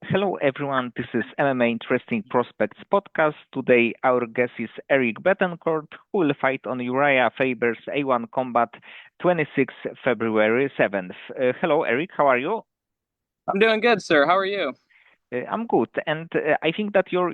Hello, everyone. This is MMA Interesting Prospects podcast. Today, our guest is Erik Bettencourt, who will fight on Urijah Faber's A1 Combat 26 February 7th. Hello, Erik. How are you? I'm doing good, sir. How are you? I'm good, and I think that your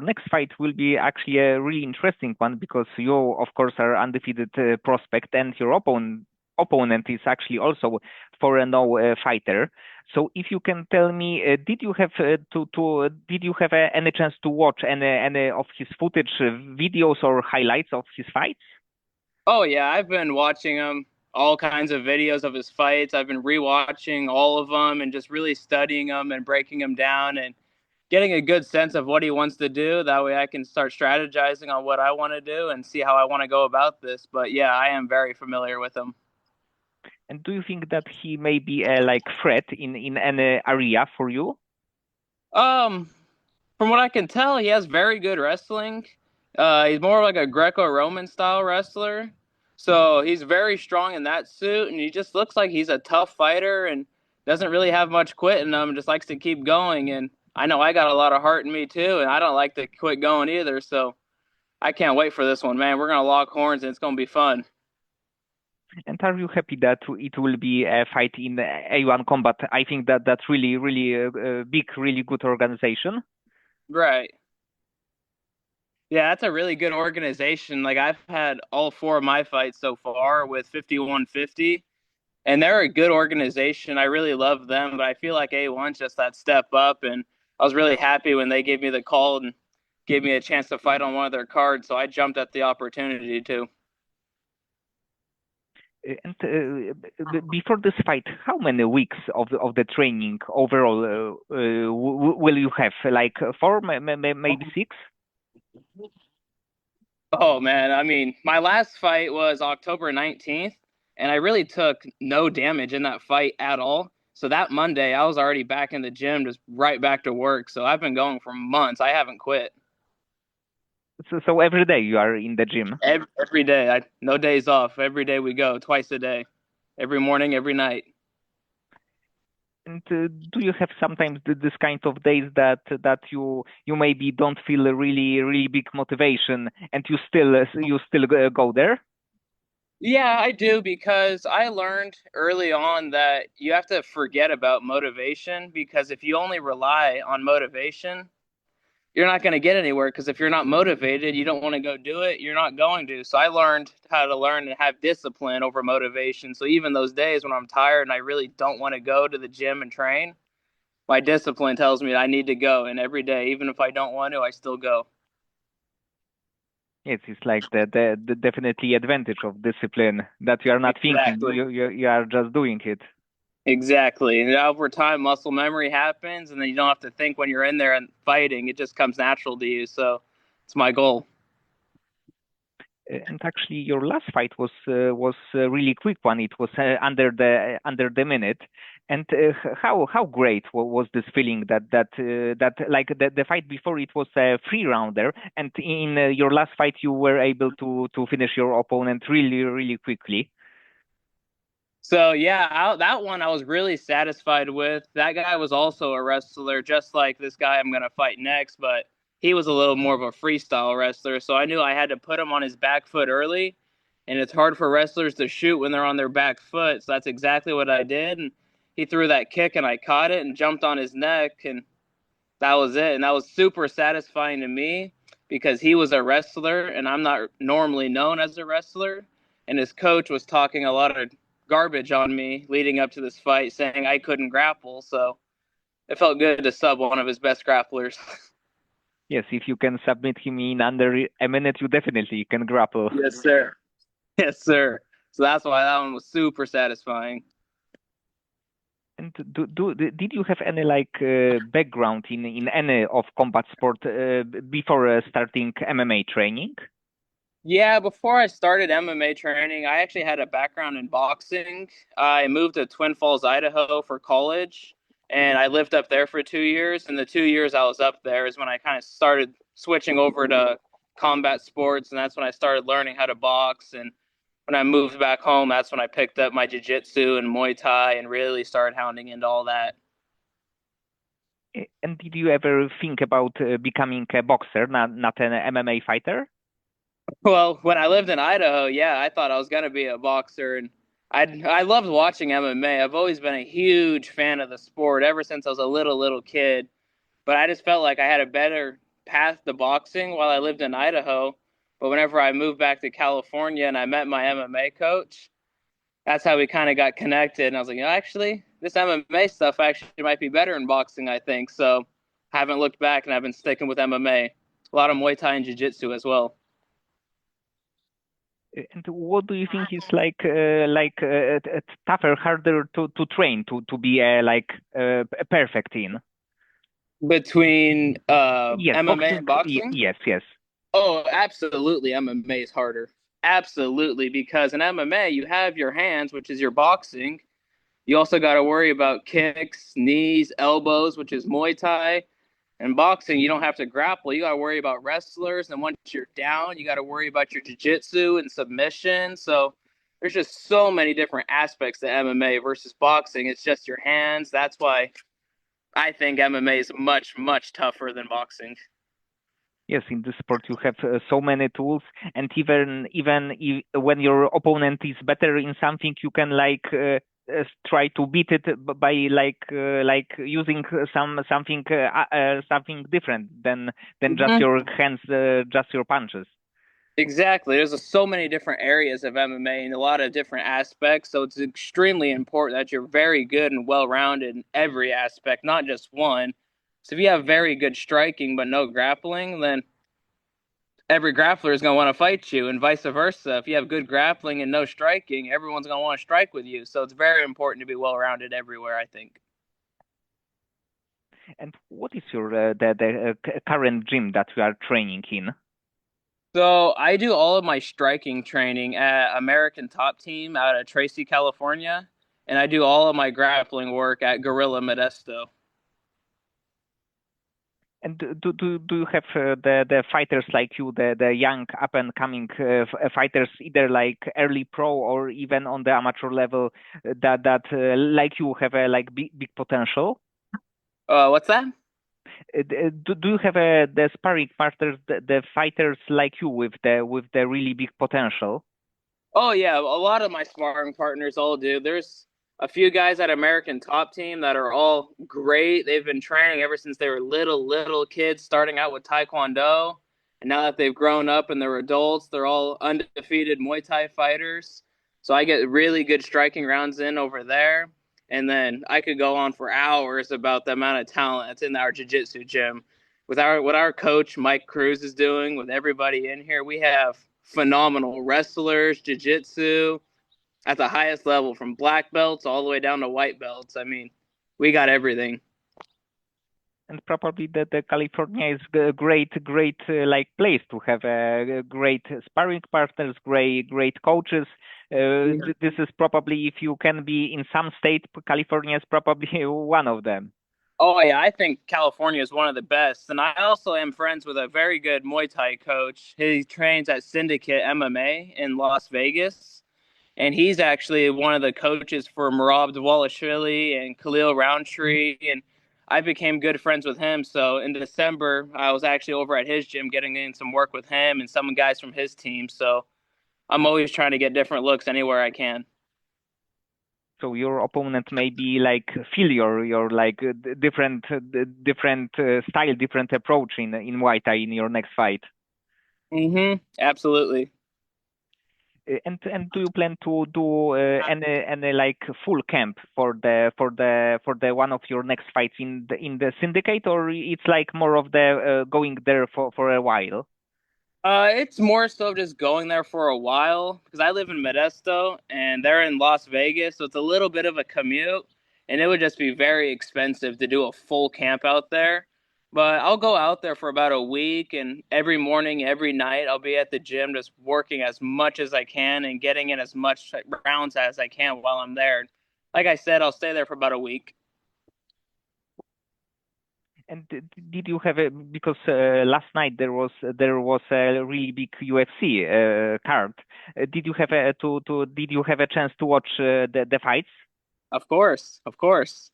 next fight, will be actually a really interesting one because you, of course, are undefeated prospect, and your opponent is actually also 4-0 fighter. So, if you can tell me, did you have any chance to watch any of his footage, videos or highlights of his fights? Oh yeah, I've been watching him, all kinds of videos of his fights. I've been rewatching all of them and just really studying them and breaking them down and getting a good sense of what he wants to do. That way I can start strategizing on what I want to do and see how I want to go about this. But yeah, I am very familiar with him. And do you think that he may be a like threat in any area for you? Um, from what I can tell, he has very good wrestling. He's more like a Greco-Roman style wrestler. So he's very strong in that suit, and he just looks like he's a tough fighter and doesn't really have much quit in him, just likes to keep going. And I know I got a lot of heart in me too, and I don't like to quit going either. So I can't wait for this one, man. We're gonna lock horns and it's gonna be fun. And are you happy that it will be a fight in A1 Combat? I think that that's really big, really good organization. Right. Yeah, that's a really good organization. Like I've had all four of my fights so far with 5150. And they're a good organization. I really love them, but I feel like A1's just that step up. And I was really happy when they gave me the call and gave me a chance to fight on one of their cards. So I jumped at the opportunity too. And before this fight, how many weeks of the training overall will you have? Like four, maybe six? Oh man, I mean, my last fight was October 19th, and I really took no damage in that fight at all. So that Monday, I was already back in the gym, just right back to work. So I've been going for months. I haven't quit. So every day you are in the gym. Every day, no days off. Every day we go, twice a day, every morning, every night. And do you have sometimes this kind of days that you maybe don't feel a really big motivation, and you still go there? Yeah, I do because I learned early on that you have to forget about motivation because if you only rely on motivation, you're not going to get anywhere because if you're not motivated, you don't want to go do it, you're not going to. So I learned how to learn and have discipline over motivation. So even those days when I'm tired and I really don't want to go to the gym and train, my discipline tells me I need to go. And every day, even if I don't want to, I still go. Yes, it's like the definitely advantage of discipline that you are not thinking, Exactly. you are just doing it. Exactly. And over time, muscle memory happens, and then you don't have to think when you're in there and fighting. It just comes natural to you. So it's my goal. And actually, your last fight was a really quick one. It was under the minute. And how great was this feeling that like the fight before it was a 3 rounder, and in your last fight you were able to finish your opponent really quickly. So yeah, that one I was really satisfied with. That guy was also a wrestler, just like this guy I'm gonna fight next, but he was a little more of a freestyle wrestler. So I knew I had to put him on his back foot early, and it's hard for wrestlers to shoot when they're on their back foot. So that's exactly what I did, and he threw that kick, and I caught it and jumped on his neck, and that was it. And that was super satisfying to me because he was a wrestler and I'm not normally known as a wrestler. And his coach was talking a lot of garbage on me leading up to this fight, saying I couldn't grapple. So it felt good to sub one of his best grapplers. Yes, if you can submit him in under a minute, you definitely can grapple. Yes, sir. Yes, sir. So that's why that one was super satisfying. And did you have any like background in any of combat sport before starting MMA training? Yeah, before I started MMA training, I actually had a background in boxing. I moved to Twin Falls, Idaho for college, and I lived up there for 2 years. And the 2 years I was up there is when I kind of started switching over to combat sports, and that's when I started learning how to box. And when I moved back home, that's when I picked up my jiu-jitsu and Muay Thai and really started hounding into all that. And did you ever think about becoming a boxer, not an MMA fighter? Well, when I lived in Idaho, yeah, I thought I was gonna be a boxer, and I loved watching MMA. I've always been a huge fan of the sport ever since I was a little kid. But I just felt like I had a better path to boxing while I lived in Idaho. But whenever I moved back to California and I met my MMA coach, that's how we kind of got connected. And I was like, actually, this MMA stuff actually might be better in boxing, I think. So I haven't looked back, and I've been sticking with MMA. A lot of Muay Thai and Jiu-Jitsu as well. And what do you think is tougher, harder to train to be perfect in? Between Yes, MMA boxing. and boxing? Yes, yes. Oh, absolutely. MMA is harder. Absolutely. Because in MMA, you have your hands, which is your boxing. You also got to worry about kicks, knees, elbows, which is Muay Thai. And boxing, you don't have to grapple. You got to worry about wrestlers. And once you're down, you got to worry about your jiu-jitsu and submission. So there's just so many different aspects to MMA versus boxing. It's just your hands. That's why I think MMA is much, much tougher than boxing. Yes, in this sport you have so many tools, and even if, when your opponent is better in something, you can try to beat it by using something different than just Mm-hmm. your hands, just your punches. Exactly. There's so many different areas of MMA and a lot of different aspects. So it's extremely important that you're very good and well rounded in every aspect, not just one. So if you have very good striking but no grappling, then every grappler is going to want to fight you, and vice versa. If you have good grappling and no striking, everyone's going to want to strike with you. So it's very important to be well rounded everywhere, I think. And what is your current gym that you are training in? So I do all of my striking training at American Top Team out of Tracy, California, and I do all of my grappling work at Gorilla Modesto. And do you have the fighters like you, the young up and coming fighters, either like early pro or even on the amateur level, that like you have a big potential? What's that? Do you have the sparring partners, the fighters like you with the really big potential? Oh yeah, a lot of my sparring partners all do. There's a few guys at American Top Team that are all great. They've been training ever since they were little kids, starting out with Taekwondo, and now that they've grown up and they're adults, they're all undefeated Muay Thai fighters. So I get really good striking rounds in over there, and then I could go on for hours about the amount of talent that's in our jiu-jitsu gym. With our what our coach Mike Cruz is doing with everybody in here, we have phenomenal wrestlers, jiu-jitsu at the highest level from black belts all the way down to white belts. I mean, we got everything. And probably the California is a great place to have great sparring partners, great coaches. This is probably if you can be in some state, California is probably one of them. Oh yeah, I think California is one of the best, and I also am friends with a very good Muay Thai coach. He trains at Syndicate MMA in Las Vegas, and he's actually one of the coaches for Marab Dvalishvili and Khalil Roundtree, and I became good friends with him. So in December, I was actually over at his gym getting in some work with him and some guys from his team. So I'm always trying to get different looks anywhere I can. So your opponent may be feel your different style, different approach in Muay Thai in your next fight. Mm-hmm. Absolutely. And do you plan to do any full camp for the one of your next fights in the syndicate, or it's like more of the going there for a while? It's more so just going there for a while because I live in Modesto and they're in Las Vegas, so it's a little bit of a commute, and it would just be very expensive to do a full camp out there. But I'll go out there for about a week, and every morning, every night, I'll be at the gym just working as much as I can and getting in as much rounds as I can while I'm there. Like I said, I'll stay there for about a week. And did you have a because last night there was a really big UFC card. Did you have a to did you have a chance to watch the fights? Of course, of course.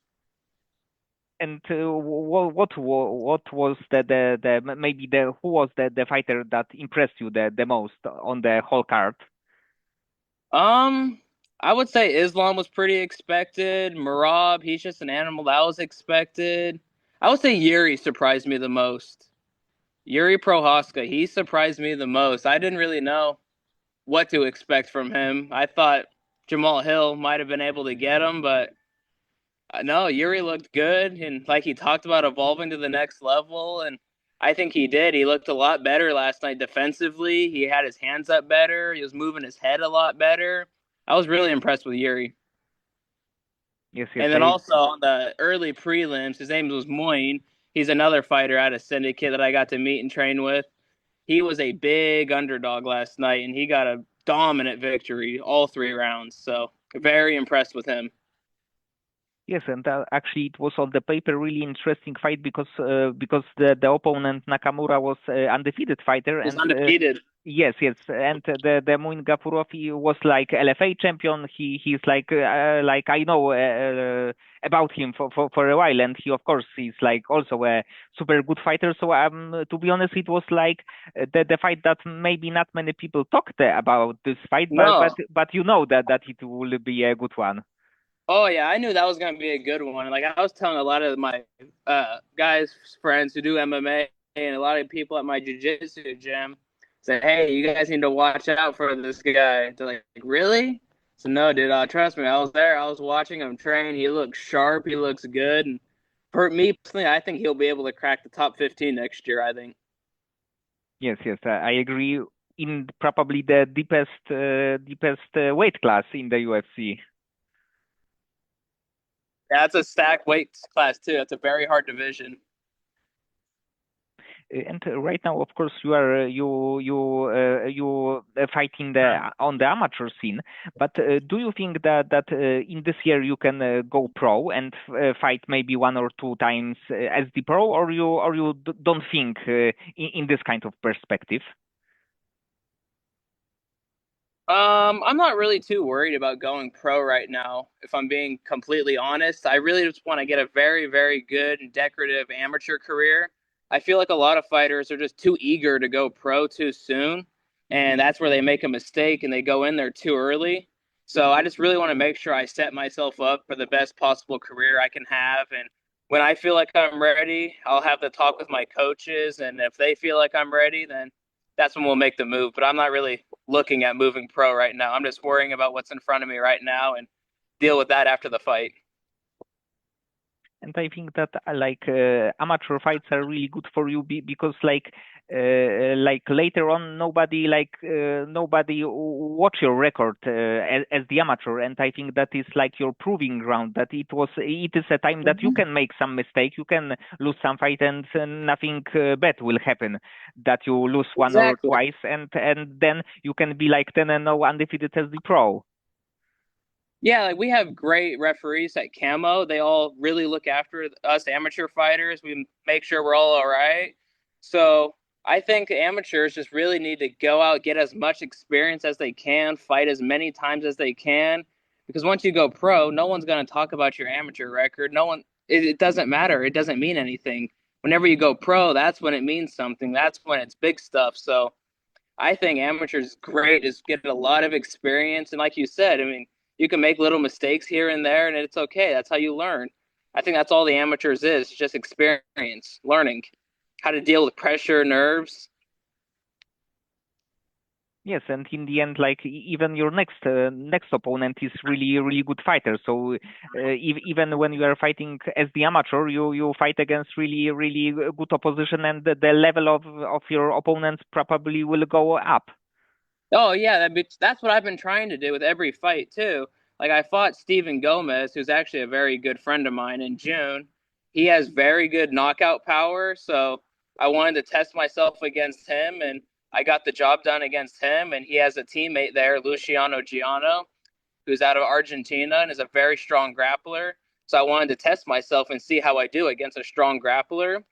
And what was the maybe the who was the fighter that impressed you the most on the whole card? Um, I would say Islam was pretty expected. Marab, he's just an animal that was expected. I would say Yuri surprised me the most. Yuri Prohaska, he surprised me the most. I didn't really know what to expect from him. I thought Jamal Hill might have been able to get him, but no, Yuri looked good, and like he talked about evolving to the next level, and I think he did. He looked a lot better last night defensively. He had his hands up better. He was moving his head a lot better. I was really impressed with Yuri. Yes, yes, And then also on the early prelims, his name was Moyne. He's another fighter out of Syndicate that I got to meet and train with. He was a big underdog last night, and he got a dominant victory all 3 rounds. So very impressed with him. yes, and actually it was on the paper really interesting fight because the opponent Nakamura was undefeated fighter He's and undefeated. yes, yes, and the Moin Gafurov he was like LFA champion. He's like I know about him for a while, and he of course he's like also a super good fighter. So to be honest, it was like the fight that maybe not many people talked about this fight, No. but you know that it will be a good one. Oh yeah, I knew that was gonna be a good one. Like I was telling a lot of my guys friends who do MMA and a lot of people at my jiu-jitsu gym said, "Hey, you guys need to watch out for this guy." They're like, "Really?" So no, dude. Trust me, I was there. I was watching him train. He looks sharp. He looks good. And for me personally, I think he'll be able to crack the top 15 next year. I think. Yes, yes, I agree. In probably the deepest weight class in the UFC. That's a stacked weight class too. That's a very hard division. And right now, of course, you fight in the on the amateur scene. But do you think that in this year you can go pro and fight maybe 1 or 2 times as the pro, or you don't think in this kind of perspective? I'm not really too worried about going pro right now, if I'm being completely honest. I really just want to get a very, very good and decorative amateur career. I feel like a lot of fighters are just too eager to go pro too soon, and that's where they make a mistake and they go in there too early. So I just really want to make sure I set myself up for the best possible career I can have. And when I feel like I'm ready, I'll have the talk with my coaches, and if they feel like I'm ready, then that's when we'll make the move. But I'm not really looking at moving pro right now. I'm just worrying about what's in front of me right now and deal with that after the fight. And I think that amateur fights are really good for you because like later on nobody watch your record as the amateur, and I think that is like your proving ground that it is a time that you can make some mistake, you can lose some fight, and nothing bad will happen, that you lose one or Exactly. twice, and then you can be like 10-0 undefeated as the pro. Yeah, like we have great referees at Camo. They all really look after us amateur fighters. We make sure we're all right. So I think amateurs just really need to go out, get as much experience as they can, fight as many times as they can. Because once you go pro, no one's going to talk about your amateur record. No one, it doesn't matter. It doesn't mean anything. Whenever you go pro, that's when it means something. That's when it's big stuff. So I think amateurs great, just get a lot of experience. And like you said, I mean, you can make little mistakes here and there, and it's okay. That's how you learn. I think that's all the amateurs is just experience, learning how to deal with pressure, nerves. Yes, and in the end, like even your next opponent is really good fighter. So even when you are fighting as the amateur, you fight against really good opposition, and the level of your opponents probably will go up. Oh yeah, that's what I've been trying to do with every fight too. Like I fought Steven Gomez, who's actually a very good friend of mine in June. He has very good knockout power, so I wanted to test myself against him, and I got the job done against him. And he has a teammate there, Luciano Giano, who's out of Argentina and is a very strong grappler. So I wanted to test myself and see how I do against a strong grappler.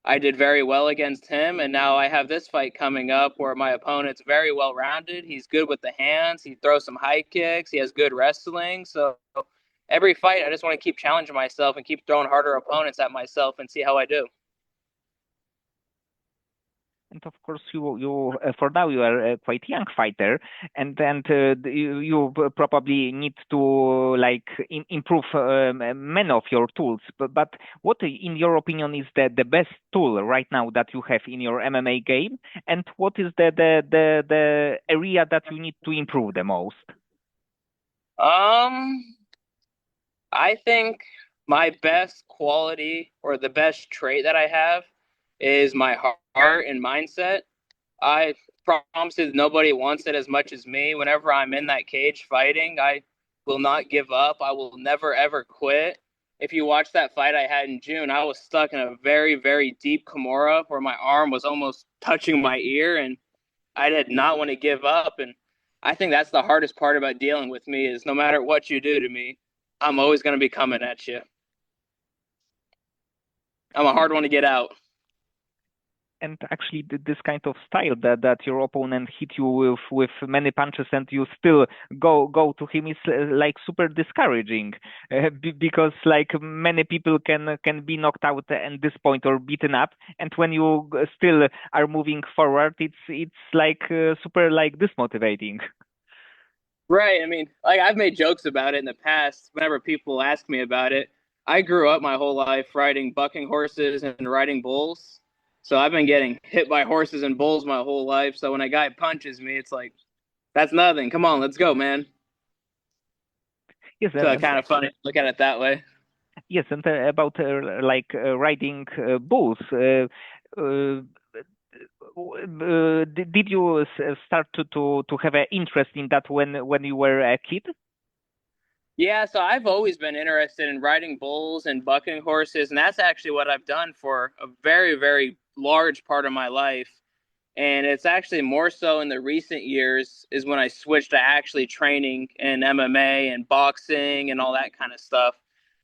I did very well against him, and now I have this fight coming up where my opponent's very well rounded. He's good with the hands. He throws some high kicks. He has good wrestling. So every fight, I just want to keep challenging myself and keep throwing harder opponents at myself and see how I do. And of course, you for now you are a quite young fighter, and you probably need to like improve many of your tools. But what, in your opinion, is the best tool right now that you have in your MMA game, and what is the area that you need to improve the most? Um, I think my best quality or the best trait that I have is my heart and mindset. I promise you, nobody wants it as much as me. Whenever I'm in that cage fighting, I will not give up. I will never ever quit. If you watch that fight I had in June, I was stuck in a very, very deep Kimura where my arm was almost touching my ear, and I did not want to give up. And I think that's the hardest part about dealing with me is no matter what you do to me, I'm always going to be coming at you. I'm a hard one to get out. And actually, this kind of style that your opponent hit you with many punches and you still go to him is like super discouraging, because like many people can be knocked out at this point or beaten up, and when you still are moving forward, it's like super like dismotivating. Right. I mean, like I've made jokes about it in the past whenever people ask me about it. I grew up my whole life riding bucking horses and riding bulls. So I've been getting hit by horses and bulls my whole life. So when a guy punches me, it's like, that's nothing. Come on, let's go, man. Yes, So and kind of funny to look at it that way. yes, and about like riding bulls. Uh, did you start to have an interest in that when you were a kid? Yeah, so I've always been interested in riding bulls and bucking horses, and that's actually what I've done for a very, very large part of my life. And it's actually more so in the recent years is when I switched to actually training in MMA and boxing and all that kind of stuff.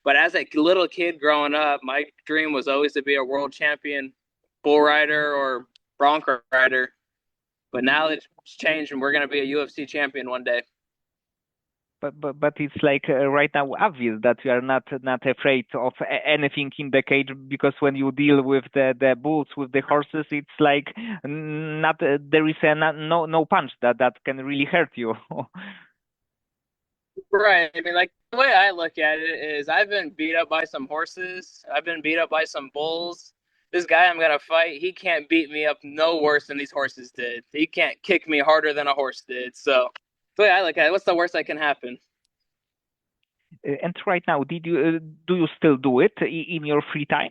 But as a little kid growing up, my dream was always to be a world champion bull rider or bronco rider. But now it's changed and we're going to be a UFC champion one day. But it's like right now obvious that you are not afraid of anything in the cage, because when you deal with the bulls, with the horses, it's like not there is no punch that can really hurt you. Right. I mean, like the way I look at it is I've been beat up by some horses. I've been beat up by some bulls. This guy I'm gonna fight, he can't beat me up no worse than these horses did. He can't kick me harder than a horse did. So the way I look at it, what's the worst that can happen? And right now, did you do you still do it in your free time?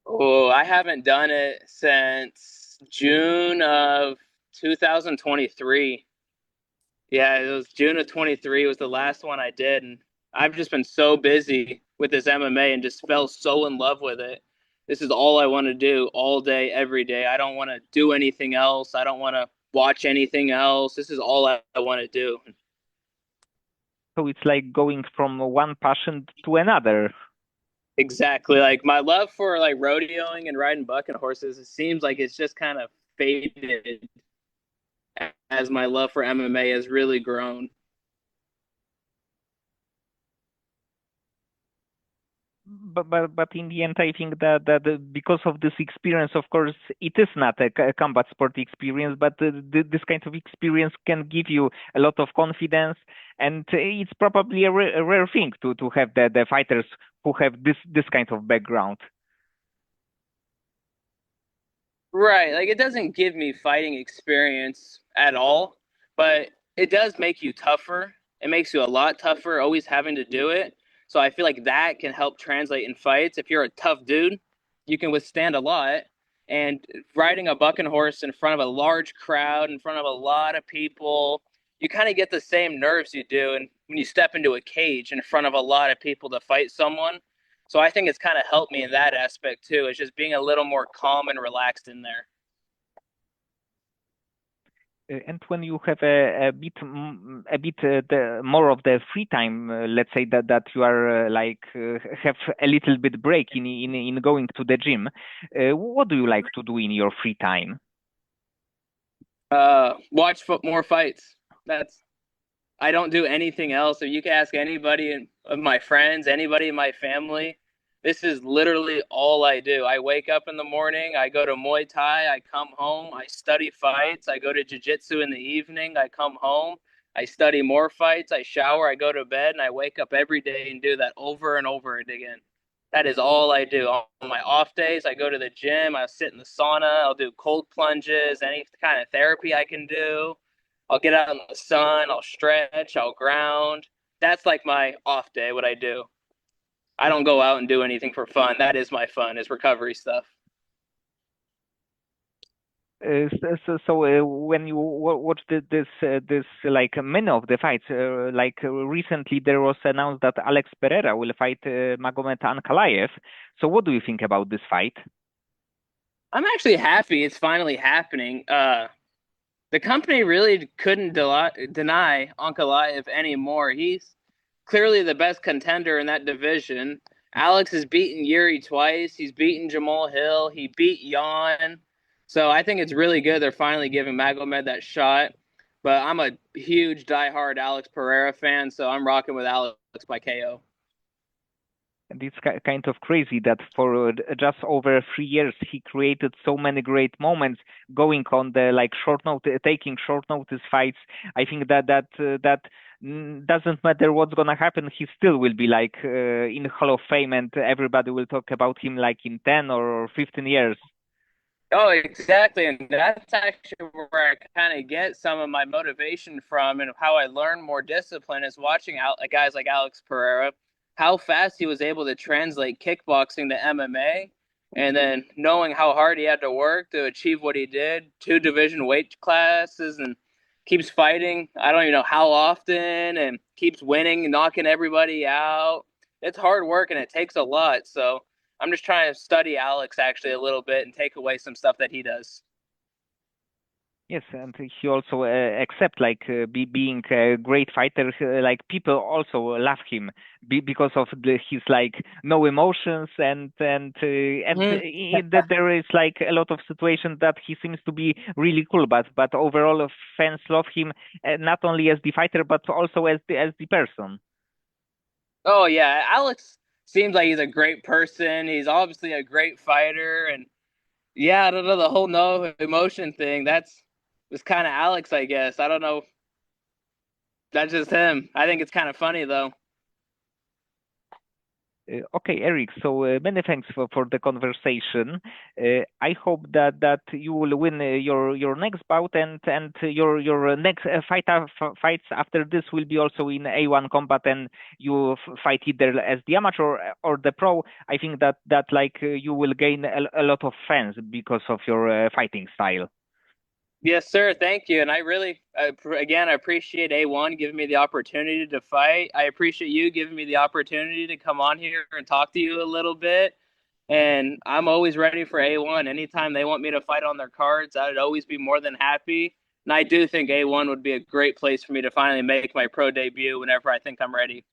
Oh, I haven't done it since June of 2023. Yeah, it was June of 23 was the last one I did, and I've just been so busy with this MMA and just fell so in love with it. This is all I want to do all day, every day. I don't want to do anything else. I don't want to watch anything else. This is all I want to do. So it's like going from one passion to another. Exactly. Like my love for like rodeoing and riding bucking horses, it seems like it's just kind of faded as my love for MMA has really grown. But in the end, I think that because of this experience, of course, it is not a combat sport experience, but this kind of experience can give you a lot of confidence, and it's probably a rare thing to have the fighters who have this kind of background. Right. Like it doesn't give me fighting experience at all, but it does make you tougher. It makes you a lot tougher always having to do it. So I feel like that can help translate in fights. If you're a tough dude, you can withstand a lot. And riding a bucking horse in front of a large crowd, in front of a lot of people, you kind of get the same nerves you do. And when you step into a cage in front of a lot of people to fight someone, so I think it's kind of helped me in that aspect too. It's just being a little more calm and relaxed in there. And when you have a bit more of the free time, let's say that you are have a little bit break in going to the gym. What do you like to do in your free time? Watch more fights. That's I don't do anything else. If you can ask anybody in of my friends, anybody in my family. This is literally all I do. I wake up in the morning, I go to Muay Thai, I come home, I study fights, I go to Jiu-Jitsu in the evening, I come home, I study more fights, I shower, I go to bed, and I wake up every day and do that over and over again. That is all I do. On my off days, I go to the gym, I'll sit in the sauna, I'll do cold plunges, any kind of therapy I can do. I'll get out in the sun, I'll stretch, I'll ground. That's like my off day, what I do. I don't go out and do anything for fun. That is my fun, is recovery stuff. When you watch this like many of the fights, recently there was announced that Alex Pereira will fight Magomed Ankalaev. So what do you think about this fight? I'm actually happy it's finally happening. The company really couldn't deny Ankalaev anymore. He's clearly the best contender in that division. Alex has beaten Yuri twice. He's beaten Jamal Hill. He beat Jan. So I think it's really good they're finally giving Magomed that shot. But I'm a huge diehard Alex Pereira fan, so I'm rocking with Alex by KO. And it's kind of crazy that for just over 3 years he created so many great moments, going on the like short notice, taking short notice fights. I think that doesn't matter what's gonna happen. He still will be like in Hall of Fame, and everybody will talk about him like in 10 or 15 years. Oh, exactly. And that's actually where I kind of get some of my motivation from and how I learn more discipline is watching out guys like Alex Pereira, how fast he was able to translate kickboxing to MMA, and then knowing how hard he had to work to achieve what he did, two division weight classes, and keeps fighting. I don't even know how often, and keeps winning, knocking everybody out. It's hard work and it takes a lot. So I'm just trying to study Alex actually a little bit and take away some stuff that he does. Yes, and he also accept like being a great fighter. Like people also love him because of his like no emotions, Mm-hmm. that there is like a lot of situations that he seems to be really cool. But overall, fans love him not only as the fighter but also as the person. Oh yeah, Alex seems like he's a great person. He's obviously a great fighter, and yeah, I don't know the whole no emotion thing. That's was kind of Alex, I guess. I don't know. That's just him. I think it's kind of funny though. Okay, Eric. So many thanks for the conversation. I hope that you will win your next bout, and your next fights after this will be also in A1 combat, and you fight either as the amateur or the pro. I think that like you will gain a lot of fans because of your fighting style. Yes, sir. Thank you. And I really, again, I appreciate A1 giving me the opportunity to fight. I appreciate you giving me the opportunity to come on here and talk to you a little bit. And I'm always ready for A1. Anytime they want me to fight on their cards, I'd always be more than happy. And I do think A1 would be a great place for me to finally make my pro debut whenever I think I'm ready.